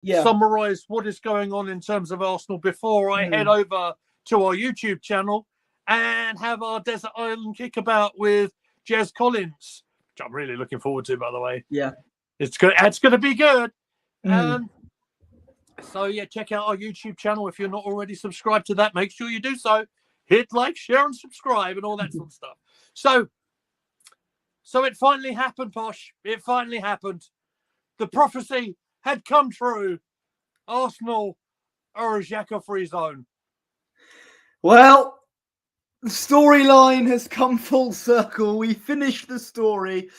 summarise what is going on in terms of Arsenal before I head over to our YouTube channel and have our Desert Island kickabout with Jez Collins, which I'm really looking forward to, by the way. Yeah. It's going to be good. So, yeah, check out our YouTube channel. If you're not already subscribed to that, make sure you do so. Hit like, share, and subscribe and all that sort of stuff. So it finally happened, Posh. It finally happened. The prophecy had come true. Arsenal are a Xhaka-free zone. Well, the storyline has come full circle. We finished the story.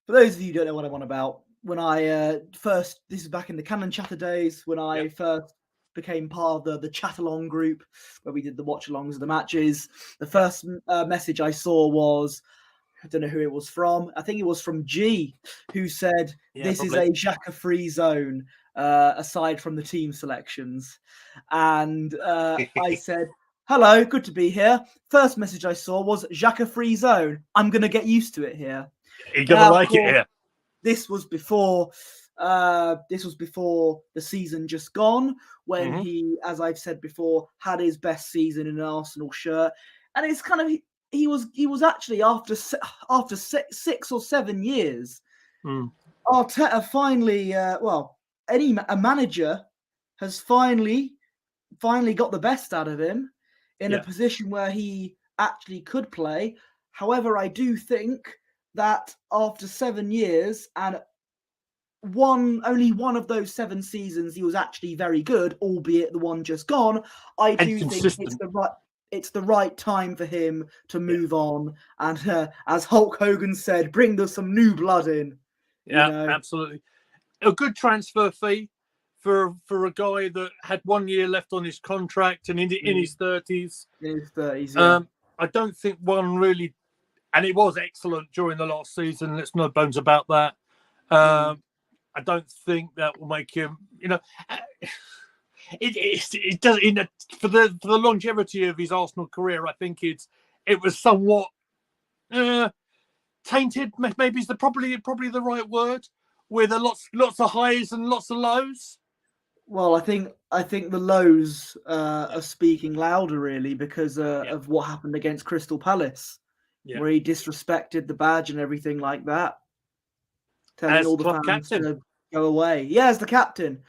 For those of you who don't know what I'm on about, when I this is back in the Canon Chatter days, when I first became part of the chat-along group where we did the watch-alongs of the matches, the first message I saw was, I don't know who it was from. I think it was from G, who said, this is a Xhaka-free zone, aside from the team selections. And I said, hello, good to be here. First message I saw was Xhaka-free zone. I'm going to get used to it here. You're going to like it here. This was before the season just gone, when he, as I've said before, had his best season in an Arsenal shirt. And it's kind of, he was actually after 6 or 7 years, Arteta finally, a manager has finally got the best out of him in a position where he actually could play. However, I do think that after 7 years and only one of those 7 seasons he was actually very good, albeit the one just gone, I do think it's the right time for him to move on. And as Hulk Hogan said, bring some new blood in. Absolutely. A good transfer fee for a guy that had 1 year left on his contract and in his 30s. In his 30s, yeah. I don't think one really, and it was excellent during the last season. There's no bones about that. I don't think that will make him, it does, for the longevity of his Arsenal career. I think it was somewhat tainted. Maybe is probably the right word, with lots of highs and lots of lows. Well, I think the lows are speaking louder, really, because of what happened against Crystal Palace, where he disrespected the badge and everything like that, telling all the fans to go away. Yeah, as the captain.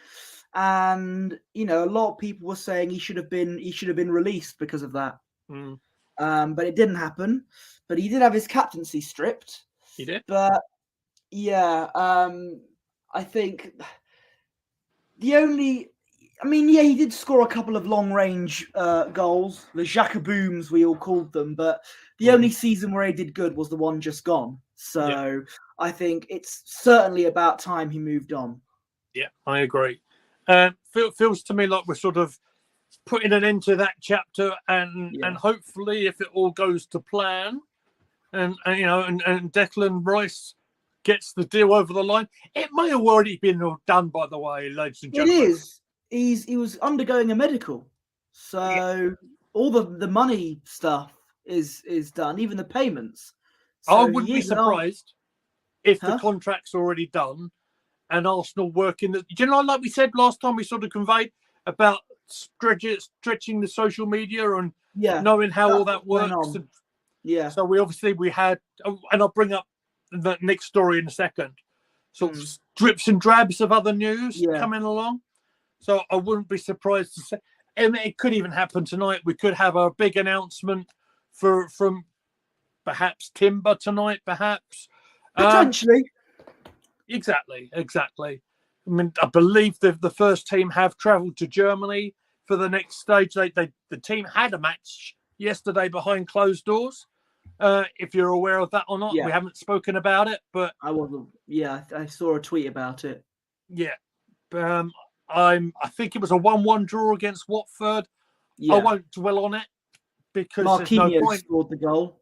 And a lot of people were saying he should have been released because of that. But it didn't happen. But he did have his captaincy stripped. He did. But I think he did score a couple of long range goals, the Xhaka booms we all called them. But the only season where he did good was the one just gone. So I think it's certainly about time he moved on. Yeah, I agree. Feels to me like we're sort of putting an end to that chapter, and hopefully, if it all goes to plan, and Declan Rice gets the deal over the line, it may have already been done. By the way, ladies and gentlemen, it is. He was undergoing a medical, so all the money stuff is done, even the payments. So I wouldn't be surprised if the contract's already done. And Arsenal working like we said last time, we sort of conveyed about stretching the social media and knowing how all that works. And, so we had, and I'll bring up the next story in a second. So drips and drabs of other news coming along. So I wouldn't be surprised to say, and it could even happen tonight. We could have a big announcement from perhaps Timber tonight, perhaps potentially. Exactly. I mean, I believe the first team have travelled to Germany for the next stage. The team had a match yesterday behind closed doors. If you're aware of that or not, we haven't spoken about it, but I wasn't. Yeah, I saw a tweet about it. Yeah, I think it was a 1-1 draw against Watford. I won't dwell on it because Marquinhos there's no point. Scored the goal,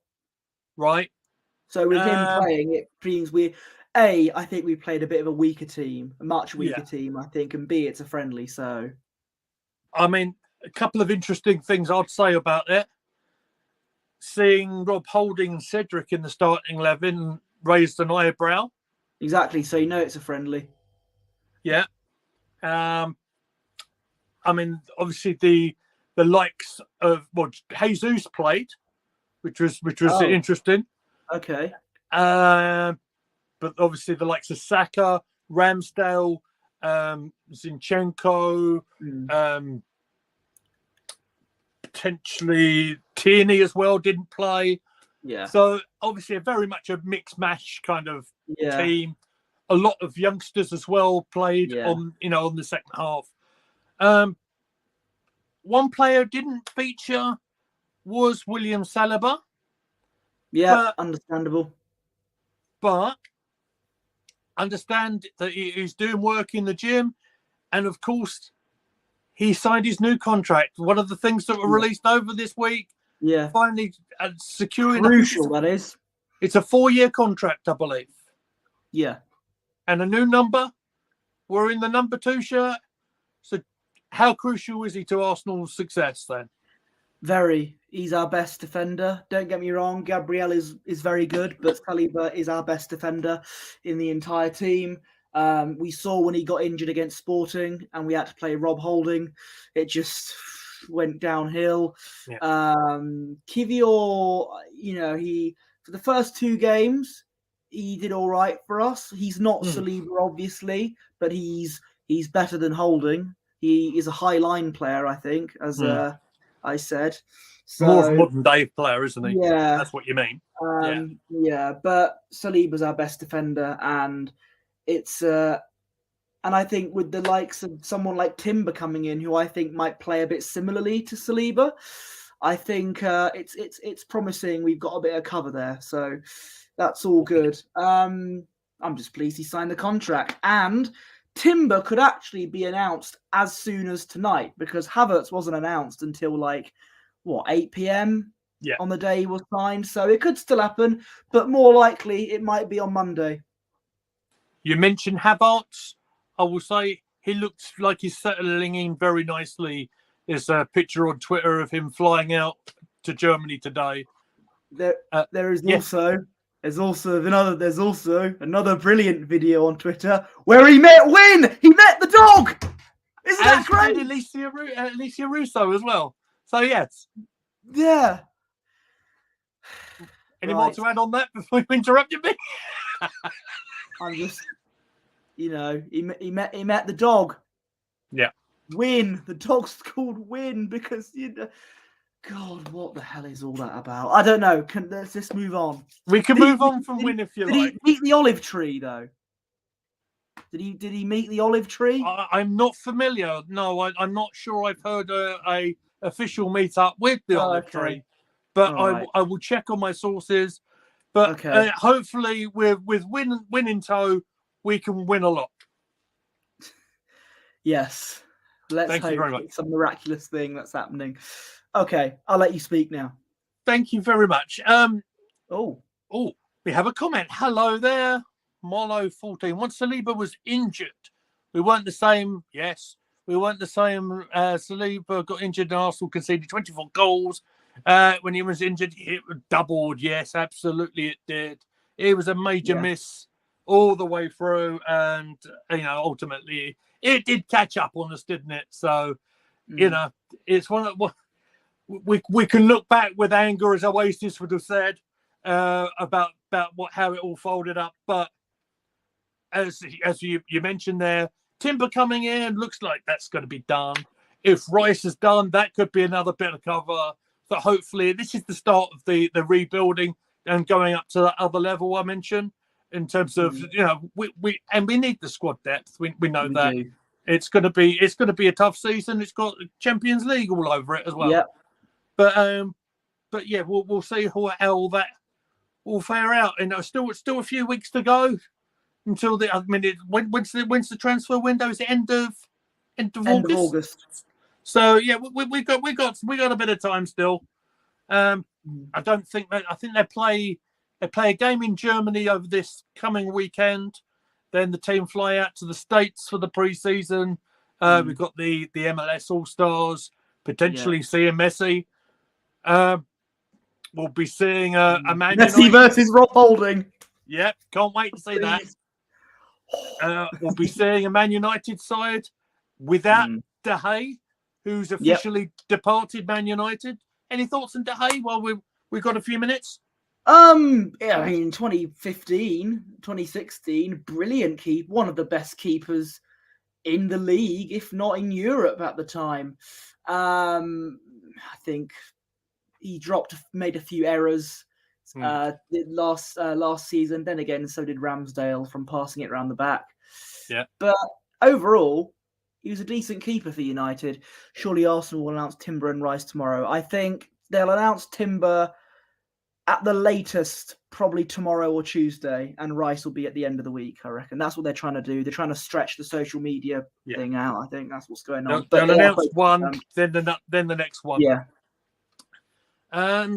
right? So with him playing, it means I think we played a bit of a weaker team, a much weaker team, I think, and B, it's a friendly. So, I mean, a couple of interesting things I'd say about it. Seeing Rob Holding and Cedric in the starting 11 raised an eyebrow. Exactly. So it's a friendly. Yeah. I mean, obviously the likes of Jesus played, which was interesting. Okay. But obviously the likes of Saka, Ramsdale, Zinchenko, potentially Tierney as well didn't play. Yeah. So obviously very much a mix mash kind of team. A lot of youngsters as well played on the second half. One player didn't feature was William Saliba. Yeah, understandable. But understand that he's doing work in the gym, and of course he signed his new contract. One of the things that were released over this week, finally securing crucial. That is, it's a 4-year contract, I believe. Yeah, and a new number. We're in the number 2 shirt. So, how crucial is he to Arsenal's success then? Very. He's our best defender. Don't get me wrong. Gabriel is very good, but Saliba is our best defender in the entire team. We saw when he got injured against Sporting and we had to play Rob Holding, it just went downhill. Kivior, he for the first 2 games, he did all right for us. He's not Saliba, obviously, but he's better than Holding. He is a high line player, I think, as I said. So, more of a modern day player, isn't he? Yeah. That's what you mean. But Saliba's our best defender, and it's and I think with the likes of someone like Timber coming in, who I think might play a bit similarly to Saliba, I think it's promising. We've got a bit of cover there, so that's all good. I'm just pleased he signed the contract, and Timber could actually be announced as soon as tonight, because Havertz wasn't announced until 8 p.m. on the day he was signed. So it could still happen, but more likely it might be on Monday. You mentioned Havertz. I will say he looks like he's settling in very nicely. There's a picture on Twitter of him flying out to Germany today. There's also another brilliant video on Twitter where he met Win. He met the dog. Isn't that great? Alicia Russo as well. So yes. Yeah. Any more to add on that before you interrupted me? I'm just, he met the dog. Yeah. Win. The dog's called Win because God, what the hell is all that about? I don't know. Let's just move on. We can move on from Win if you like. Did he meet the olive tree though? Did he meet the olive tree? I'm not familiar. No, I'm not sure. I've heard a official meetup with the olive tree, but I will check on my sources. But hopefully, with win in tow, we can win a lot. Yes. Let's Thank you very much. It's a miraculous thing that's happening. Okay, I'll let you speak now. Thank you very much. We have a comment. Hello there, Molo14. Once Saliba was injured, we weren't the same. Yes, we weren't the same. Saliba got injured and Arsenal conceded 24 goals. When he was injured, it doubled. Yes, absolutely it did. It was a major miss all the way through. And, ultimately it did catch up on us, didn't it? So, it's one of what we can look back with anger, as Oasis would have said, about how it all folded up. But as you mentioned there, Timber coming in looks like that's going to be done. If Rice is done, that could be another bit of cover. So hopefully this is the start of the rebuilding and going up to that other level I mentioned in terms of we need the squad depth. We know that do. It's going to be a tough season. It's got Champions League all over it as well. Yep. But yeah, we'll see how all that will fare out. And still a few weeks to go until when's the transfer window? Is it end of August? So yeah, we got a bit of time still. I think they play a game in Germany over this coming weekend. Then the team fly out to the States for the preseason. We've got the MLS All Stars, potentially seeing Messi. We'll be seeing a Man Messi United versus Rob Holding. Yep, can't wait to see that. We'll be seeing a Man United side without De Gea, who's officially departed Man United. Any thoughts on De Gea while we've got a few minutes? Yeah, I mean, 2015, 2016, brilliant keeper, one of the best keepers in the league, if not in Europe at the time. I think he made a few errors last season. Then again, so did Ramsdale from passing it around the back. Yeah. But overall, he was a decent keeper for United. Surely Arsenal will announce Timber and Rice tomorrow. I think they'll announce Timber at the latest, probably tomorrow or Tuesday, and Rice will be at the end of the week, I reckon. That's what they're trying to do. They're trying to stretch the social media thing out. I think that's what's going on. They'll announce one, then the next one. Yeah. I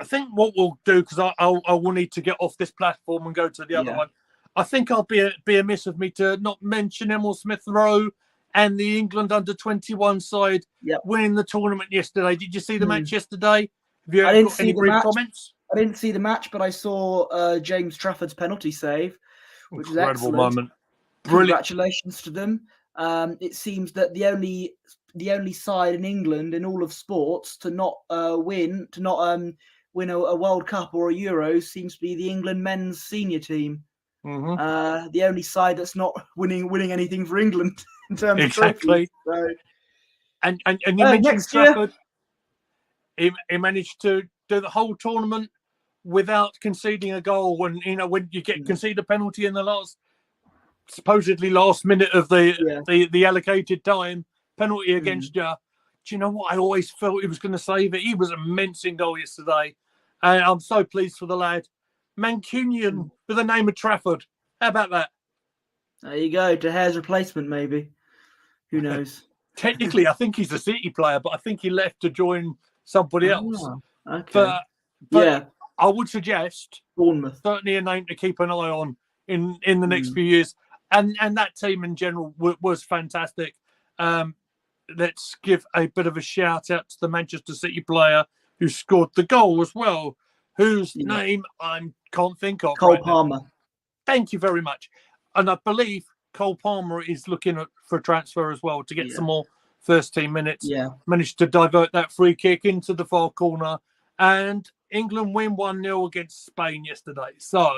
think what we'll do, because I will need to get off this platform and go to the other one. I think I'll be amiss of me to not mention Emil Smith-Rowe and the England under-21 side winning the tournament yesterday. Did you see the match yesterday? Have you got any brief comments? I didn't see the match, but I saw James Trafford's penalty save, which is excellent. Moment. Congratulations to them. It seems that the only side in England in all of sports to not win a World Cup or a Euro seems to be the England men's senior team. The only side that's not winning anything for England in terms of trophies. So, and you mentioned Trafford. He managed to do the whole tournament without conceding a goal. When you concede a penalty in the supposedly last minute of the allocated time, penalty against you. Do you know what? I always felt he was going to save it. He was immense in goal yesterday, and I'm so pleased for the lad. Mancunian with the name of Trafford. How about that? There you go. De Gea's replacement, maybe. Who knows? Technically, I think he's a City player, but I think he left to join somebody else. Okay. But I would suggest Bournemouth, certainly a name to keep an eye on in the next few years. And that team in general was fantastic. Let's give a bit of a shout out to the Manchester City player who scored the goal as well, whose name I can't think of. Cole Palmer. Now. Thank you very much. And I believe Cole Palmer is looking for a transfer as well to get some more first team minutes. Yeah. Managed to divert that free kick into the far corner. And England win 1-0 against Spain yesterday. So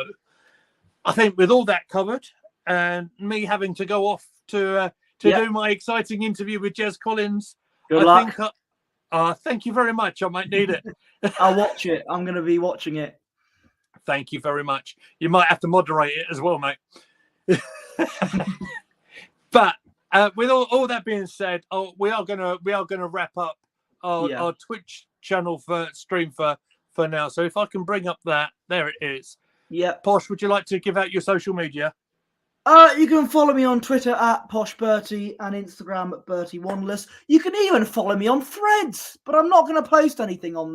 I think with all that covered and me having to go off to do my exciting interview with Jez Collins, Good luck. Thank you very much. I might need it. I'll watch it. I'm going to be watching it. Thank you very much. You might have to moderate it as well, mate. But with all that being said, we are gonna wrap up our Twitch channel stream for now. So if I can bring up there it is. Yeah. Posh, would you like to give out your social media? You can follow me on Twitter at Posh Bertie and Instagram at Bertie Wanderless. You can even follow me on Threads, but I'm not going to post anything on